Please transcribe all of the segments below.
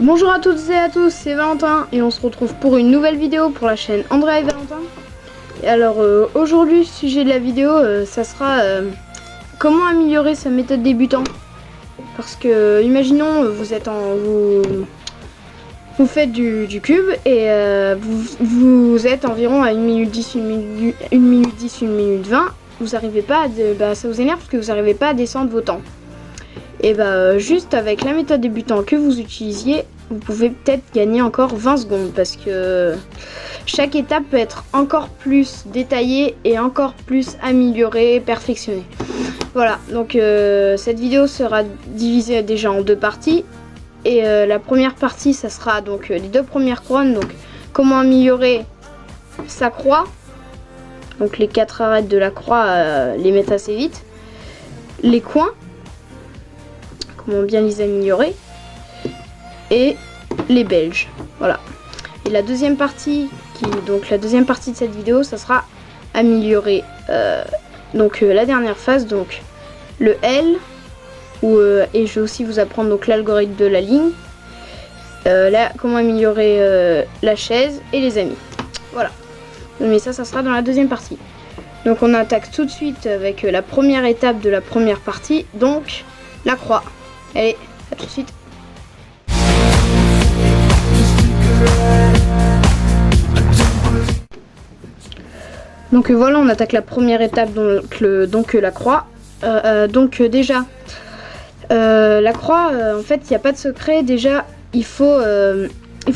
Bonjour à toutes et à tous, c'est Valentin et on se retrouve pour une nouvelle vidéo pour la chaîne Andrea et Valentin. Et alors aujourd'hui, le sujet de la vidéo, ça sera comment améliorer sa méthode débutant. Parce que imaginons vous êtes vous faites du cube et vous êtes environ à 1 minute 10, 1 minute 10, 1 minute 20. Vous n'arrivez pas à ça vous énerve parce que vous n'arrivez pas à descendre vos temps. Et juste avec la méthode débutant que vous utilisiez, vous pouvez peut-être gagner encore 20 secondes parce que chaque étape peut être encore plus détaillée et encore plus améliorée, perfectionnée. Voilà, donc cette vidéo sera divisée déjà en deux parties. Et la première partie, ça sera donc les deux premières couronnes, donc comment améliorer sa croix. Donc les 4 arêtes de la croix, les mettre assez vite. Les coins, comment bien les améliorer, et les belges. Voilà. Et la deuxième partie, la deuxième partie de cette vidéo, ça sera améliorer la dernière phase, donc le L, et je vais aussi vous apprendre donc l'algorithme de la ligne, là comment améliorer la chaise et les amis. Voilà. Mais ça sera dans la deuxième partie. Donc on attaque tout de suite avec la première étape de la première partie, donc la croix. Allez, à tout de suite. Donc voilà, on attaque la première étape, donc la croix. Déjà, la croix, en fait, il n'y a pas de secret. Déjà, il faut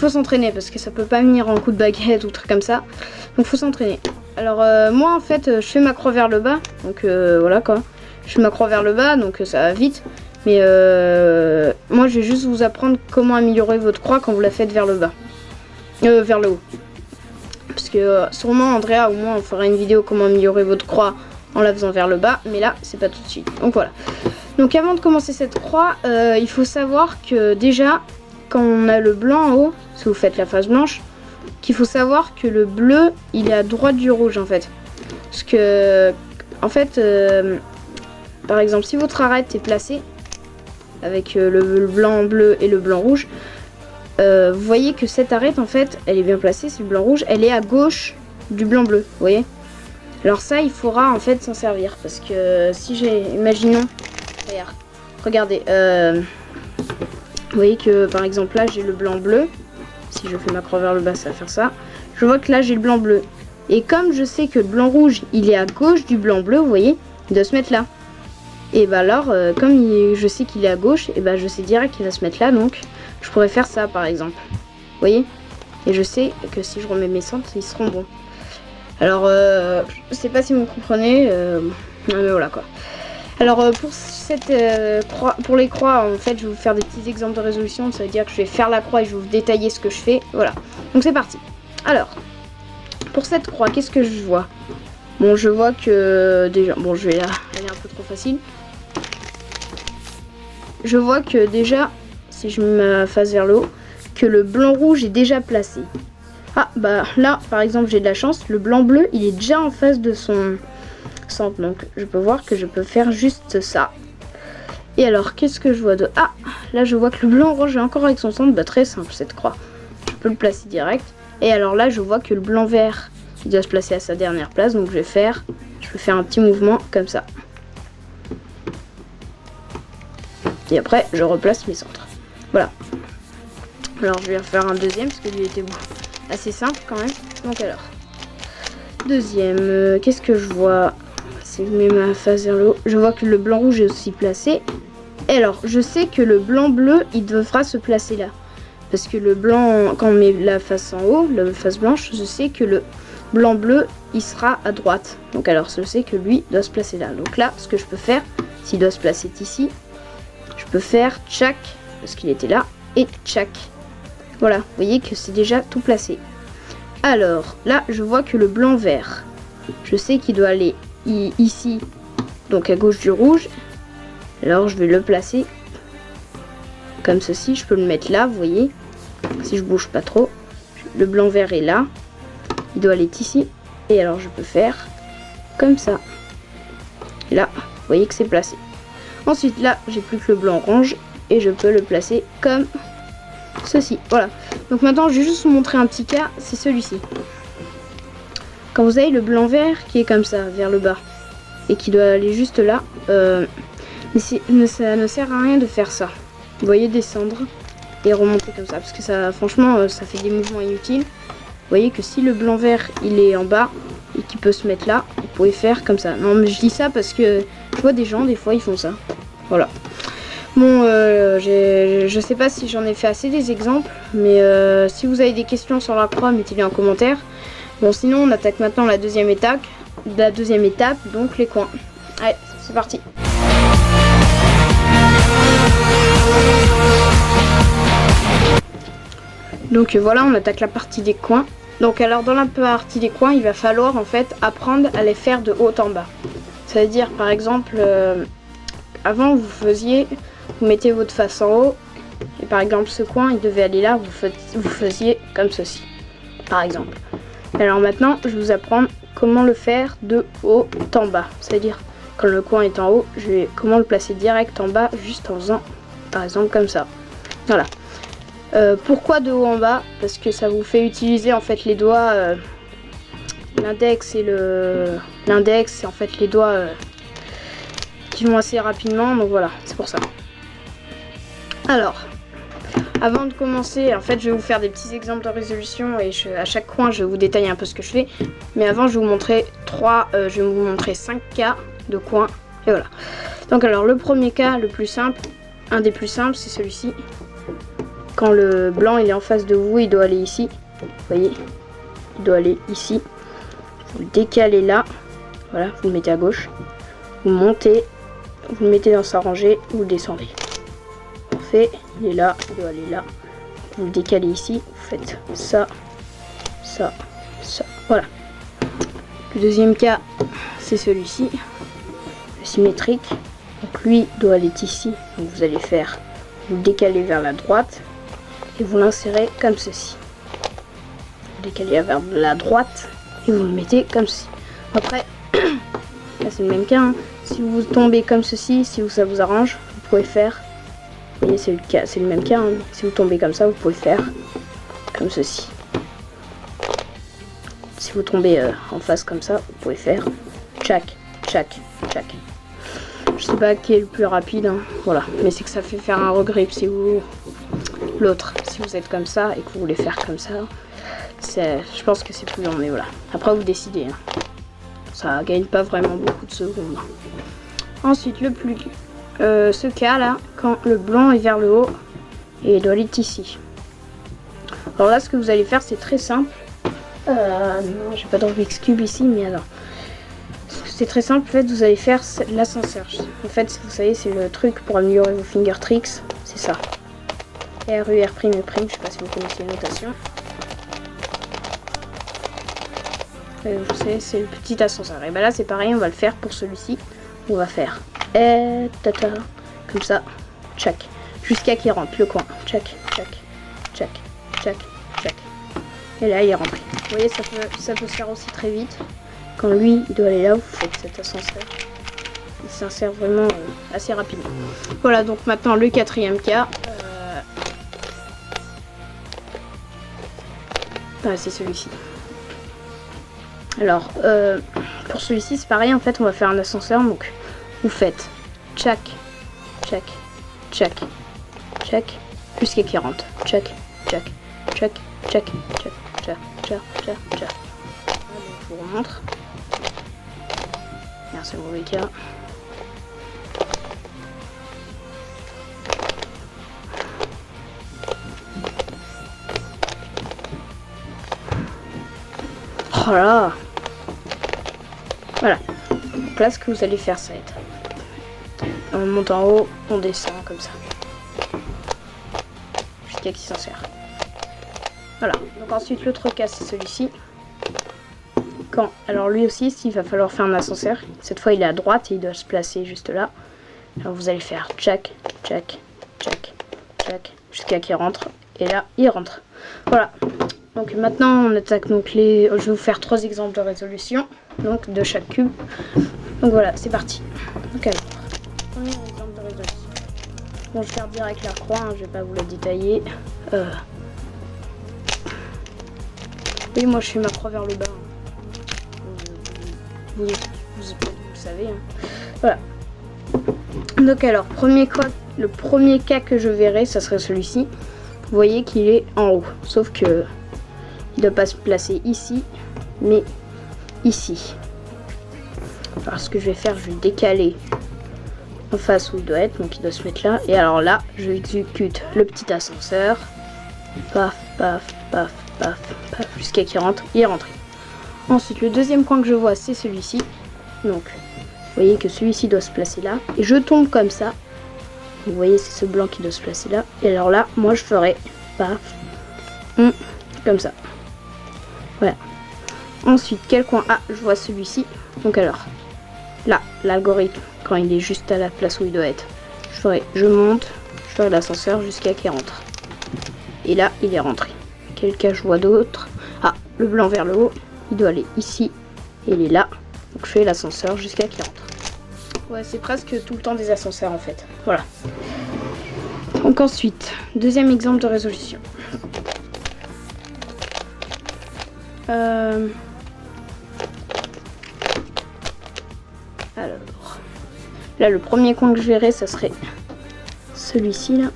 s'entraîner parce que ça peut pas venir en coup de baguette ou truc comme ça. Donc faut s'entraîner. Alors moi, en fait, je fais ma croix vers le bas. Donc voilà quoi. Je fais ma croix vers le bas, donc ça va vite. Mais moi, je vais juste vous apprendre comment améliorer votre croix quand vous la faites vers le bas. Vers le haut. Parce que sûrement, Andrea ou moi, on fera une vidéo comment améliorer votre croix en la faisant vers le bas. Mais là, c'est pas tout de suite. Donc voilà. Donc avant de commencer cette croix, il faut savoir que déjà, quand on a le blanc en haut, si vous faites la face blanche, qu'il faut savoir que le bleu, il est à droite du rouge en fait. Parce que, en fait, par exemple, si votre arête est placée avec le blanc bleu et le blanc rouge, vous voyez que cette arête en fait elle est bien placée, c'est le blanc rouge, elle est à gauche du blanc bleu, vous voyez. Alors ça il faudra en fait s'en servir parce que si imaginons, regardez, vous voyez que par exemple là j'ai le blanc bleu, si je fais ma croix vers le bas ça va faire ça, je vois que là j'ai le blanc bleu et comme je sais que le blanc rouge il est à gauche du blanc bleu, vous voyez, il doit se mettre là. Et alors comme je sais qu'il est à gauche, et je sais direct qu'il va se mettre là, donc je pourrais faire ça par exemple. Vous voyez? Et je sais que si je remets mes centres, ils seront bons. Alors je sais pas si vous comprenez, mais voilà quoi. Alors pour cette pour les croix, en fait je vais vous faire des petits exemples de résolution. Ça veut dire que je vais faire la croix et je vais vous détailler ce que je fais. Voilà. Donc c'est parti. Alors pour cette croix, qu'est-ce que je vois? Bon, je vois que déjà, bon, je vais là, elle est un peu trop facile. Je vois que déjà, si je mets ma face vers le haut, que le blanc rouge est déjà placé. Ah, là, par exemple, j'ai de la chance, le blanc bleu, il est déjà en face de son centre. Donc, je peux voir que je peux faire juste ça. Et alors, qu'est-ce que je vois de... Ah, là, je vois que le blanc rouge est encore avec son centre. Très simple, cette croix. Je peux le placer direct. Et alors là, je vois que le blanc vert, il doit se placer à sa dernière place. Donc, je peux faire un petit mouvement comme ça. Et après, je replace mes centres. Voilà. Alors, je vais refaire un deuxième, parce que lui était assez simple quand même. Donc alors, deuxième, qu'est-ce que je vois? Si je mets ma face vers le haut, je vois que le blanc rouge est aussi placé. Et alors, je sais que le blanc bleu, il devra se placer là. Parce que le blanc, quand on met la face en haut, la face blanche, je sais que le blanc bleu, il sera à droite. Donc alors, je sais que lui doit se placer là. Donc là, ce que je peux faire, s'il doit se placer ici, je peux faire tchac, parce qu'il était là, et tchac. Voilà, vous voyez que c'est déjà tout placé. Alors, là, je vois que le blanc vert, je sais qu'il doit aller ici, donc à gauche du rouge. Alors, je vais le placer comme ceci. Je peux le mettre là, vous voyez, si je bouge pas trop. Le blanc vert est là, il doit aller ici. Et alors, je peux faire comme ça. Là, vous voyez que c'est placé. Ensuite là j'ai plus que le blanc orange et je peux le placer comme ceci. Voilà. Donc maintenant, je vais juste vous montrer un petit cas, c'est celui-ci. Quand vous avez le blanc vert qui est comme ça, vers le bas, et qui doit aller juste là, mais ça ne sert à rien de faire ça. Vous voyez, descendre et remonter comme ça, parce que ça, franchement, ça fait des mouvements inutiles. Vous voyez que si le blanc vert, il est en bas, et qu'il peut se mettre là, vous pouvez faire comme ça. Non, mais je dis ça parce que je vois des gens, des fois, ils font ça. Voilà. Bon, je sais pas si j'en ai fait assez des exemples, mais si vous avez des questions sur la croix, mettez-les en commentaire. Bon, sinon, on attaque maintenant la deuxième étape, donc les coins. Allez, c'est parti. Donc voilà, on attaque la partie des coins. Donc alors dans la partie des coins, il va falloir en fait apprendre à les faire de haut en bas. Ça veut dire par exemple, avant vous mettez votre face en haut, et par exemple ce coin il devait aller là, vous faisiez comme ceci, par exemple. Alors maintenant, je vais vous apprendre comment le faire de haut en bas. C'est-à-dire quand le coin est en haut, comment le placer direct en bas, juste en faisant par exemple comme ça. Voilà. Pourquoi de haut en bas? Parce que ça vous fait utiliser en fait les doigts, l'index c'est en fait les doigts qui vont assez rapidement, donc voilà, c'est pour ça. Alors, avant de commencer, en fait je vais vous faire des petits exemples de résolution et à chaque coin je vais vous détailler un peu ce que je fais. Mais avant je vais vous montrer 5 cas de coins, et voilà. Donc alors le premier cas, le plus simple, un des plus simples, c'est celui-ci. Quand le blanc il est en face de vous, il doit aller ici. Vous voyez, il doit aller ici. Vous le décalez là. Voilà, vous le mettez à gauche. Vous montez, vous le mettez dans sa rangée, vous le descendez. Parfait, il est là, il doit aller là. Vous le décalez ici, vous faites ça, ça, ça. Voilà. Le deuxième cas, c'est celui-ci, le symétrique. Donc lui doit aller ici. Donc vous allez faire, vous le décalez vers la droite. Et vous l'insérez comme ceci. Vous décalez vers la droite et vous le mettez comme ceci. Après, là c'est le même cas. Hein. Si vous tombez comme ceci, si ça vous arrange, vous pouvez faire. Vous voyez, c'est le même cas. Hein. Si vous tombez comme ça, vous pouvez faire comme ceci. Si vous tombez en face comme ça, vous pouvez faire tchac, tchac, tchac. Je sais pas qui est le plus rapide. Hein. Voilà, mais c'est que ça fait faire un regrip si vous. L'autre, si vous êtes comme ça et que vous voulez faire comme ça, je pense que c'est plus long, mais voilà. Après, vous décidez. Hein. Ça gagne pas vraiment beaucoup de secondes. Ensuite, ce cas là, quand le blanc est vers le haut et il doit aller ici. Alors là, ce que vous allez faire, c'est très simple. Non, j'ai pas de Rubik's Cube ici, mais alors. C'est très simple. En fait, vous allez faire l'ascenseur. En fait, vous savez, c'est le truc pour améliorer vos finger tricks. C'est ça. RUR', je sais pas si vous connaissez la notation. Vous savez, c'est le petit ascenseur. Et ben là, c'est pareil, on va le faire pour celui-ci. On va faire comme ça, tchac, jusqu'à qu'il rentre le coin. Tchac, tchac, tchac, tchac, tchac. Et là, il est rentré. Vous voyez, ça peut se faire aussi très vite. Quand lui, il doit aller là, vous faites cet ascenseur. Il s'insère vraiment assez rapidement. Voilà, donc maintenant, le quatrième cas. C'est celui-ci. Alors, pour celui-ci, c'est pareil. En fait, on va faire un ascenseur. Donc, vous faites tchac, tchac, tchac, tchac, jusqu'à qu'il rentre. Tchac, tchac, tchac, tchac, tchac, tchac, tchac, tchac, tchac. Je vous remontre. C'est le mauvais cas. Oh là. Voilà. Donc là, ce que vous allez faire, ça va être on monte en haut, on descend comme ça. Jusqu'à qu'il s'en sert. Voilà. Donc ensuite, l'autre cas, c'est celui-ci. Alors lui aussi, il va falloir faire un ascenseur. Cette fois, il est à droite et il doit se placer juste là. Alors vous allez faire tchac, tchac, tchac, tchac, jusqu'à qu'il rentre. Et là, il rentre. Voilà. Donc maintenant, on attaque donc je vais vous faire 3 exemples de résolution, donc de chaque cube. Donc voilà, c'est parti. Donc alors, premier exemple de résolution. Bon, je vais faire direct la croix, hein, je vais pas vous la détailler. Oui, moi je fais ma croix vers le bas. Vous le savez. Hein. Voilà. Donc alors, le premier cas que je verrai, ça serait celui-ci. Vous voyez qu'il est en haut. Sauf que il ne doit pas se placer ici, mais ici. Alors ce que je vais faire, je vais décaler en face où il doit être. Donc il doit se mettre là. Et alors là, je exécute le petit ascenseur. Paf, paf, paf, paf, paf, jusqu'à qu'il rentre. Il est rentré. Ensuite, le deuxième coin que je vois, c'est celui-ci. Donc, vous voyez que celui-ci doit se placer là. Et je tombe comme ça. Vous voyez, c'est ce blanc qui doit se placer là. Et alors là, moi, je ferai paf, comme ça. Voilà. Ensuite, quel coin? Ah, je vois celui-ci. Donc alors, là, l'algorithme, quand il est juste à la place où il doit être, je monte, je ferai l'ascenseur jusqu'à qu'il rentre. Et là, il est rentré. Quel cas je vois d'autre? Ah, le blanc vers le haut, il doit aller ici. Et il est là. Donc je fais l'ascenseur jusqu'à qu'il rentre. Ouais, c'est presque tout le temps des ascenseurs en fait. Voilà. Donc ensuite, deuxième exemple de résolution. Alors, là le premier coin que je verrai, ça serait celui-ci là.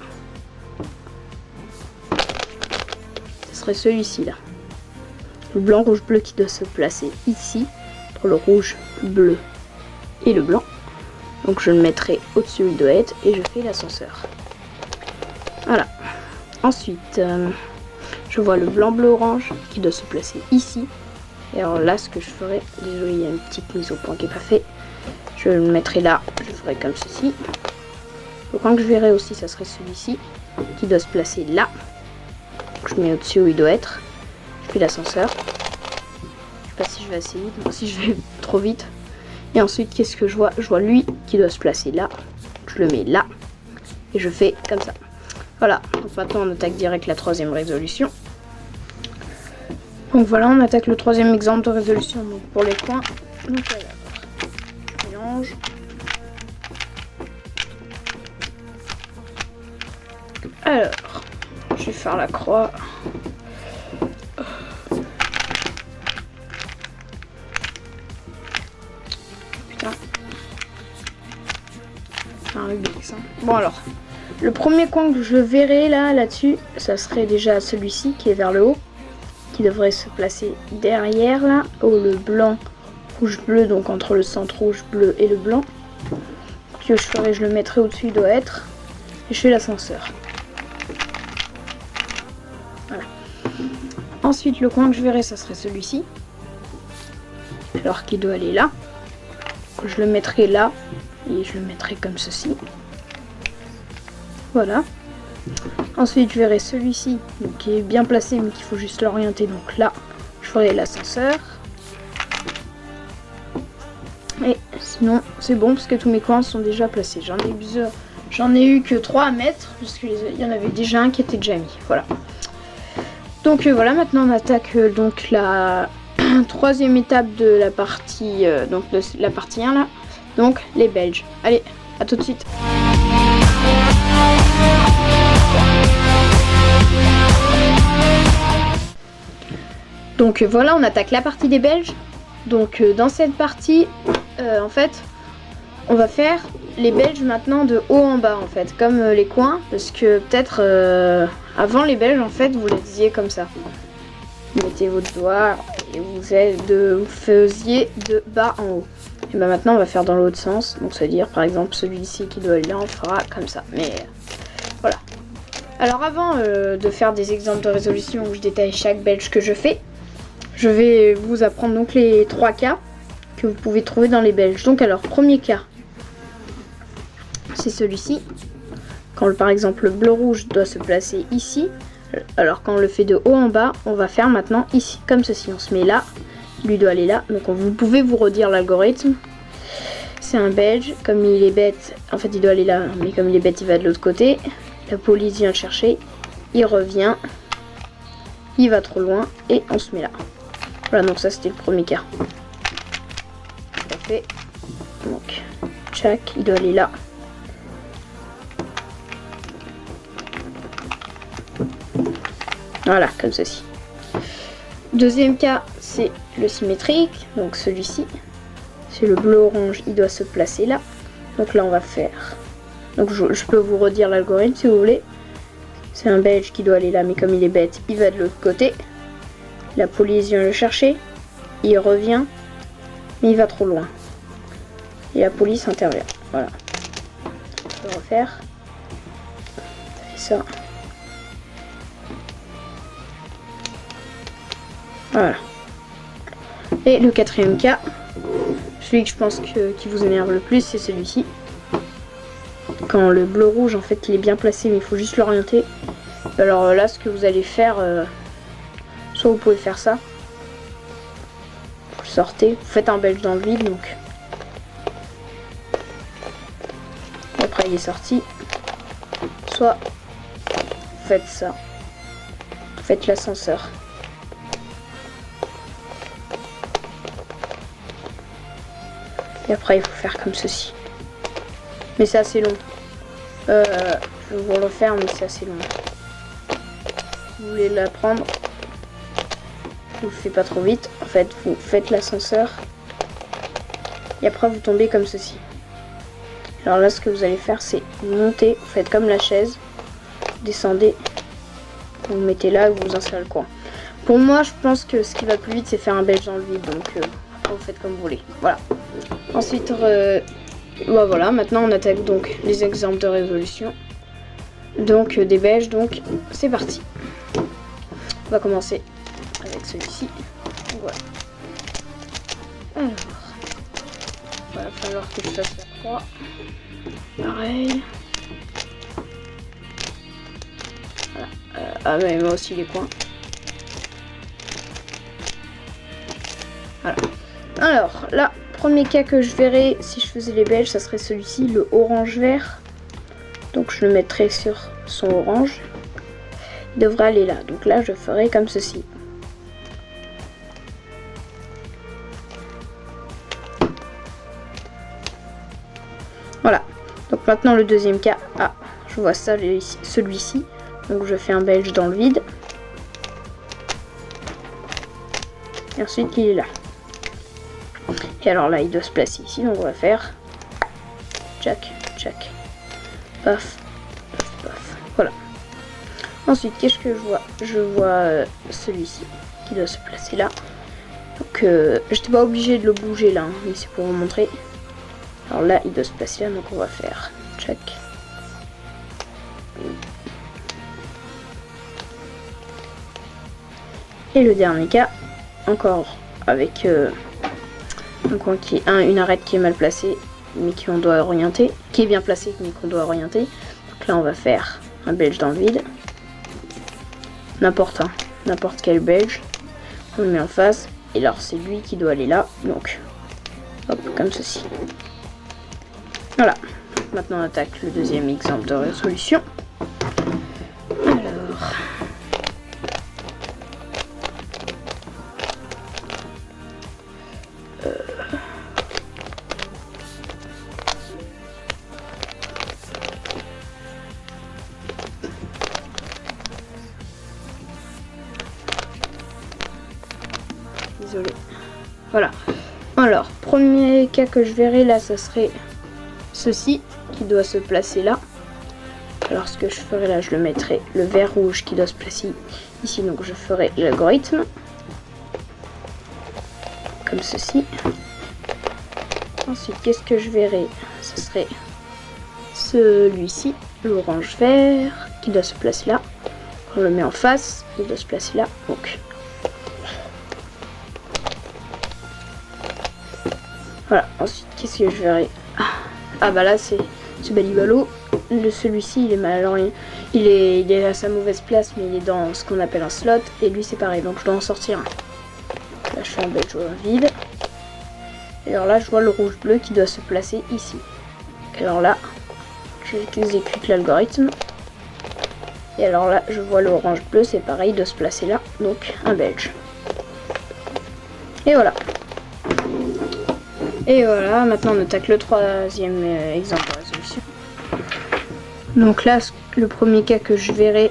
Ce serait celui-ci là. Le blanc, rouge, bleu qui doit se placer ici, entre le rouge, bleu et le blanc. Donc je le mettrai au-dessus où il doit être et je fais l'ascenseur. Voilà. Ensuite, je vois le blanc, bleu, orange qui doit se placer ici. Et alors là, ce que je ferai, désolé, il y a une petite mise au point qui n'est pas faite. Je le mettrai là, je ferai comme ceci. Le coin que je verrai aussi, ça serait celui-ci qui doit se placer là. Je mets au-dessus où il doit être. Je fais l'ascenseur. Je sais pas si je vais assez vite, si je vais trop vite. Et ensuite, qu'est-ce que je vois? Je vois lui qui doit se placer là. Je le mets là. Et je fais comme ça. Voilà. Donc maintenant, on attaque direct la troisième résolution. Donc voilà, on attaque le troisième exemple de résolution. Donc pour les coins, donc alors, mélange. Alors, je vais faire la croix. Bon alors, le premier coin que je verrai là-dessus, ça serait déjà celui-ci qui est vers le haut, qui devrait se placer derrière là, le blanc, rouge, bleu, donc entre le centre rouge, bleu et le blanc. Ce que je ferai, je le mettrai au-dessus, il doit être, et je fais l'ascenseur. Voilà. Ensuite, le coin que je verrai, ça serait celui-ci, alors qu'il doit aller là. Je le mettrai là. Et je le mettrai comme ceci. Voilà. Ensuite, je verrai celui-ci, qui est bien placé, mais qu'il faut juste l'orienter. Donc là, je ferai l'ascenseur. Et sinon, c'est bon, parce que tous mes coins sont déjà placés. J'en ai eu que 3 à mettre, parce qu'il y en avait déjà un qui était déjà mis. Voilà. Donc voilà, maintenant on attaque donc la troisième étape de la partie, donc de la partie 1 là. Donc les Belges. Allez, à tout de suite. Donc voilà, on attaque la partie des Belges. Donc dans cette partie, en fait, on va faire les Belges maintenant de haut en bas en fait, comme les coins, parce que peut-être avant les Belges en fait, vous les disiez comme ça. Vous mettez votre doigt et vous faisiez de bas en haut. Et ben maintenant on va faire dans l'autre sens, donc c'est-à-dire par exemple celui-ci qui doit aller là, on fera comme ça. Mais voilà. Alors avant de faire des exemples de résolution où je détaille chaque belge que je fais, je vais vous apprendre donc les 3 cas que vous pouvez trouver dans les belges. Donc alors premier cas, c'est celui-ci. Quand par exemple le bleu-rouge doit se placer ici, alors quand on le fait de haut en bas, on va faire maintenant ici, comme ceci. On se met là. Lui doit aller là, donc vous pouvez vous redire l'algorithme. C'est un belge, comme il est bête, en fait il doit aller là, mais comme il est bête il va de l'autre côté. La police vient le chercher, il revient, il va trop loin et on se met là. Voilà, donc ça c'était le premier cas. Parfait. Donc, tchac, il doit aller là. Voilà, comme ceci. Deuxième cas, c'est le symétrique, donc celui-ci. C'est le bleu-orange, il doit se placer là. Donc là, on va faire... Donc je peux vous redire l'algorithme si vous voulez. C'est un beige qui doit aller là, mais comme il est bête, il va de l'autre côté. La police vient le chercher, il revient, mais il va trop loin. Et la police intervient. Voilà. On peut refaire. Ça fait ça. Voilà. Et le quatrième cas, celui que je pense qui vous énerve le plus, c'est celui-ci. Quand le bleu-rouge, en fait, il est bien placé, mais il faut juste l'orienter. Alors là, ce que vous allez faire, soit vous pouvez faire ça. Vous le sortez, vous faites un belge dans le vide, donc. Après, il est sorti. Soit vous faites ça. Vous faites l'ascenseur. Et après, il faut faire comme ceci. Mais c'est assez long. Je vais vous le faire, mais c'est assez long. Vous voulez l'apprendre, vous le faites pas trop vite. En fait, vous faites l'ascenseur. Et après, vous tombez comme ceci. Alors là, ce que vous allez faire, c'est vous montez, vous faites comme la chaise. Vous descendez. Vous mettez là et vous vous installez le coin. Pour moi, je pense que ce qui va plus vite, c'est faire un belge dans le vide. Donc, après, vous faites comme vous voulez. Voilà. Ensuite, bah voilà, maintenant on attaque donc les exemples de résolution. Donc des belges, donc c'est parti. On va commencer avec celui-ci. Voilà. Alors, il va falloir que je fasse la croix. Pareil. Voilà. Ah mais moi aussi les coins. Voilà. Alors là, premier cas que je verrais si je faisais les belges, ça serait celui-ci, le orange vert. Donc je le mettrai sur son orange. Il devrait aller là. Donc là, je ferai comme ceci. Voilà. Donc maintenant le deuxième cas. Ah, je vois ça, celui-ci. Donc je fais un belge dans le vide. Et ensuite il est là. Et alors là, il doit se placer ici, donc on va faire jack, jack, paf, paf, paf. Voilà. Ensuite, qu'est-ce que je vois? Je vois celui-ci qui doit se placer là. Donc, j'étais pas obligé de le bouger là, hein, mais c'est pour vous montrer. Alors là, il doit se placer là, donc on va faire jack. Et le dernier cas, encore avec un coin qui est une arête qui est mal placée, mais qu'on doit orienter, qui est bien placée, mais qu'on doit orienter. Donc là, on va faire un belge dans le vide. N'importe quel belge. On le met en face. Et alors, c'est lui qui doit aller là. Donc, hop, comme ceci. Voilà. Maintenant, on attaque le deuxième exemple de résolution. Alors... Désolé. Voilà. Alors, premier cas que je verrai là, ça serait ceci qui doit se placer là. Alors, ce que je ferai là, je le mettrai le vert rouge qui doit se placer ici. Donc, je ferai l'algorithme comme ceci. Ensuite, qu'est-ce que je verrai? Ce serait celui-ci, l'orange vert qui doit se placer là. On le met en face, il doit se placer là. Donc, voilà. Ensuite, qu'est-ce que je verrai? Ah bah là, c'est ce balibalo. Celui-ci, il est mal orienté. Il est à sa mauvaise place, mais il est dans ce qu'on appelle un slot. Et lui, c'est pareil. Donc, je dois en sortir un. Là, je fais un belge vide. Et alors là, je vois le rouge-bleu qui doit se placer ici. Et alors là, j'exécute l'algorithme. Et alors là, je vois le orange-bleu, c'est pareil, il doit se placer là. Donc, un belge. Et voilà. Et voilà, maintenant on attaque le troisième exemple de résolution. Donc là, le premier cas que je verrai,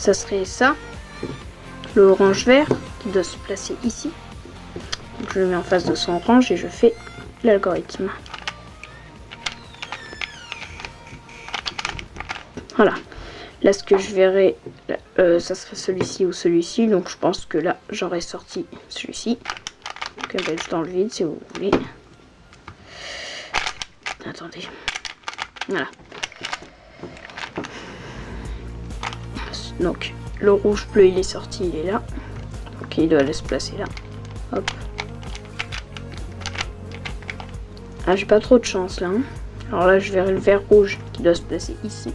ça serait ça, le orange vert qui doit se placer ici. Donc je le mets en face de son orange et je fais l'algorithme. Voilà. Là, ce que je verrai, ça serait celui-ci ou celui-ci. Donc, je pense que là, j'aurais sorti celui-ci. Donc, un belge dans le vide, si vous voulez. Attendez. Voilà. Donc, le rouge bleu, il est sorti, il est là. Donc, il doit aller se placer là. Hop. Ah, j'ai pas trop de chance, là. Hein. Alors là, je verrai le vert rouge qui doit se placer ici.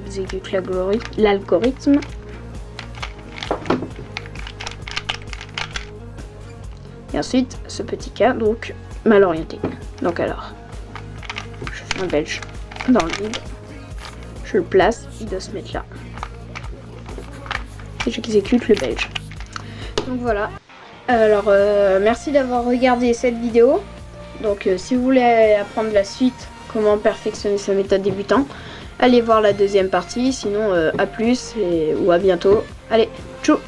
Exécute l'algorithme. Et ensuite, ce petit cas, donc, mal orienté. Donc alors, je fais un belge dans le vide. Je le place, il doit se mettre là. Et j'exécute le belge. Donc voilà. Alors, merci d'avoir regardé cette vidéo. Donc, si vous voulez apprendre la suite, comment perfectionner sa méthode débutant, allez voir la deuxième partie, sinon à plus ou à bientôt. Allez, tchou!